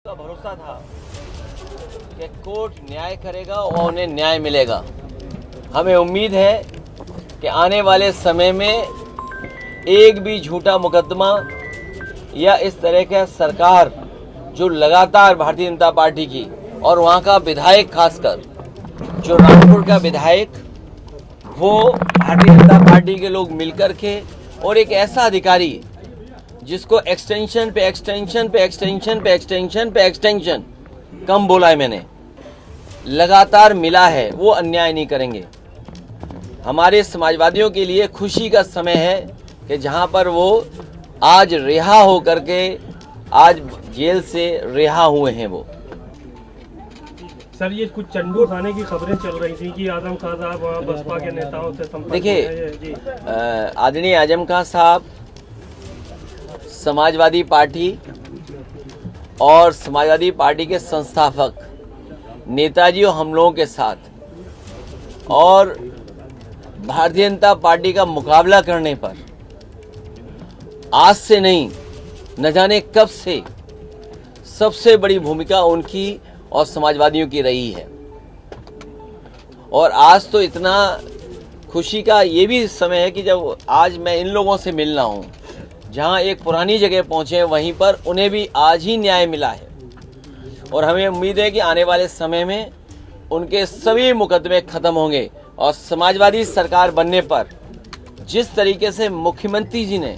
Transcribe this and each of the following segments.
का भरोसा था कि कोर्ट न्याय करेगा और उन्हें न्याय मिलेगा। हमें उम्मीद है कि आने वाले समय में एक भी झूठा मुकदमा या इस तरह का सरकार जो लगातार भारतीय जनता पार्टी की और वहाँ का विधायक, खासकर जो रामपुर का विधायक, वो भारतीय जनता पार्टी के लोग मिलकर के और एक ऐसा अधिकारी जिसको एक्सटेंशन पे एक्सटेंशन पे एक्सटेंशन पे एक्सटेंशन पे एक्सटेंशन कम बोला है मैंने, लगातार मिला है, वो अन्याय नहीं करेंगे। हमारे समाजवादियों के लिए खुशी का समय है कि जहां पर वो आज रिहा हो करके आज जेल से रिहा हुए हैं। वो सर, ये कुछ चंडू खाने की खबरें चल रही थी कि आजम खान साहब बसपा के नेताओं से संपर्क। देखिए, आदरणीय आजम खान साहब समाजवादी पार्टी और समाजवादी पार्टी के संस्थापक नेताजी और हम लोगों के साथ और भारतीय जनता पार्टी का मुकाबला करने पर आज से नहीं, न जाने कब से सबसे बड़ी भूमिका उनकी और समाजवादियों की रही है। और आज तो इतना खुशी का ये भी समय है कि जब आज मैं इन लोगों से मिलना हूँ, जहाँ एक पुरानी जगह पहुँचे, वहीं पर उन्हें भी आज ही न्याय मिला है। और हमें उम्मीद है कि आने वाले समय में उनके सभी मुकदमे खत्म होंगे और समाजवादी सरकार बनने पर जिस तरीके से मुख्यमंत्री जी ने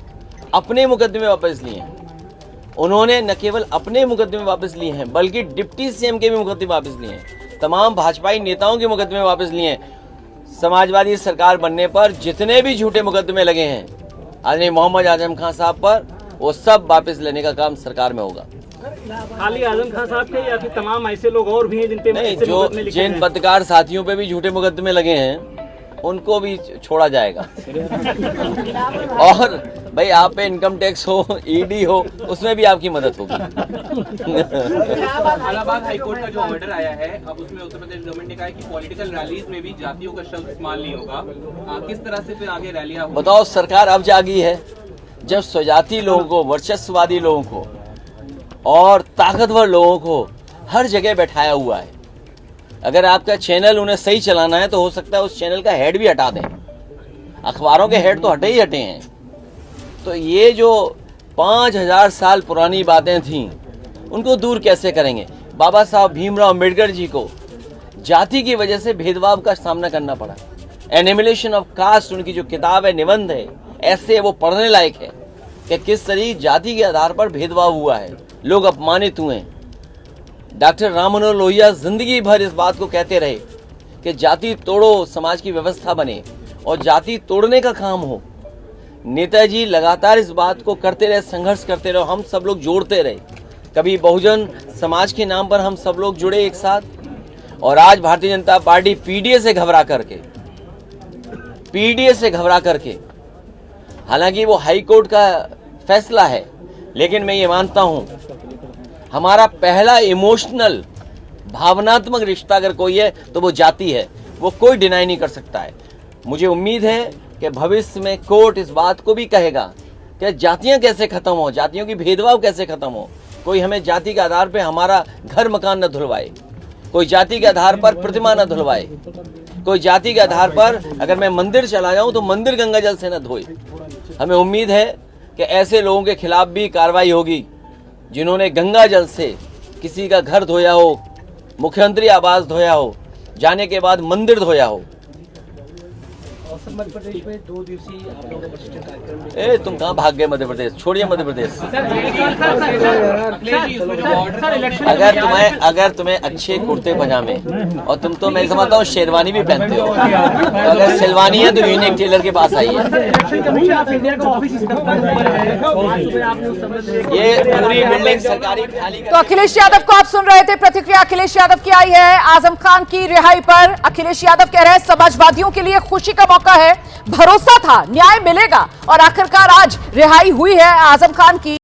अपने मुकदमे वापस लिए हैं, उन्होंने न केवल अपने मुकदमे वापस लिए हैं बल्कि डिप्टी सीएम के भी मुकदमे वापस लिए हैं, तमाम भाजपाई नेताओं के मुकदमे वापस लिए हैं। समाजवादी सरकार बनने पर जितने भी झूठे मुकदमे लगे हैं आदरणीय मोहम्मद आजम खान साहब पर, वो सब वापस लेने का काम सरकार में होगा। खाली आजम खान साहब के या फिर तमाम ऐसे लोग और भी हैं जिन पे नहीं, जो जिन पत्रकार साथियों पे भी झूठे मुकदमे लगे हैं उनको भी छोड़ा जाएगा। और भाई, आप पे इनकम टैक्स हो, ईडी हो, उसमें भी आपकी मदद होगी। इलाहाबाद हाईकोर्ट का जो ऑर्डर आया है, अब उसमें उत्तर प्रदेश गवर्नमेंट ने कहा है कि पॉलिटिकल रैलीज में भी जातियों का शब्द इस्तेमाल नहीं होगा। किस तरह से फिर आगे रैलियां होंगी? बताओ, सरकार अब जागी है जब स्वजाति लोगों को, वर्चस्ववादी लोगों को और ताकतवर लोगों को हर जगह बैठाया हुआ है। अगर आपका चैनल उन्हें सही चलाना है तो हो सकता है उस चैनल का हेड भी हटा दें। अखबारों के हेड तो हटे ही हटे हैं। तो ये जो 5000 साल पुरानी बातें थीं, उनको दूर कैसे करेंगे? बाबा साहब भीमराव अम्बेडकर जी को जाति की वजह से भेदभाव का सामना करना पड़ा। एनिमिलेशन ऑफ कास्ट उनकी जो किताब है, निबंध है, ऐसे वो पढ़ने लायक है कि किस तरह जाति के आधार पर भेदभाव हुआ है, लोग अपमानित हुए। डॉक्टर राम मनोहर लोहिया जिंदगी भर इस बात को कहते रहे कि जाति तोड़ो, समाज की व्यवस्था बने, और जाति तोड़ने का काम हो। नेताजी लगातार इस बात को करते रहे, संघर्ष करते रहे, हम सब लोग जोड़ते रहे। कभी बहुजन समाज के नाम पर हम सब लोग जुड़े एक साथ, और आज भारतीय जनता पार्टी पीडीए से घबरा करके, हालांकि वो हाई कोर्ट का फैसला है, लेकिन मैं ये मानता हूं हमारा पहला इमोशनल, भावनात्मक रिश्ता अगर कोई है तो वो जाति है। वो कोई डिनाई नहीं कर सकता है। मुझे उम्मीद है कि भविष्य में कोर्ट इस बात को भी कहेगा कि जातियां कैसे खत्म हो, जातियों की भेदभाव कैसे खत्म हो। कोई हमें जाति के आधार पर हमारा घर मकान न धुलवाए, कोई जाति के आधार पर प्रतिमा न धुलवाए, कोई जाति के आधार पर अगर मैं मंदिर चला जाऊं तो मंदिर गंगा जल से न धोए। हमें उम्मीद है कि ऐसे लोगों के खिलाफ भी कार्रवाई होगी जिन्होंने गंगा जल से किसी का घर धोया हो, मुख्यमंत्री आवास धोया हो, जाने के बाद मंदिर धोया हो। मध्य प्रदेश में 2 दिवसीय आप लोगों का प्रशिक्षण कार्यक्रम। ए, तुम कहाँ भाग गए मध्य प्रदेश? छोड़िए मध्य प्रदेश। अगर तुम्हें अच्छे कुर्ते पजामे, और तुम तो मैं समझता हूँ शेरवानी भी पहनते हो, अगर शेरवानी है तो यूनिक टेलर के पास आइए। ये पूरी बिल्डिंग सरकारी खाली। तो अखिलेश यादव को आप सुन रहे थे, प्रतिक्रिया अखिलेश यादव की आई है आजम खान की रिहाई पर। अखिलेश यादव कह रहे हैं समाजवादियों के लिए खुशी का मौका है, भरोसा था न्याय मिलेगा, और आखिरकार आज रिहाई हुई है आजम खान की।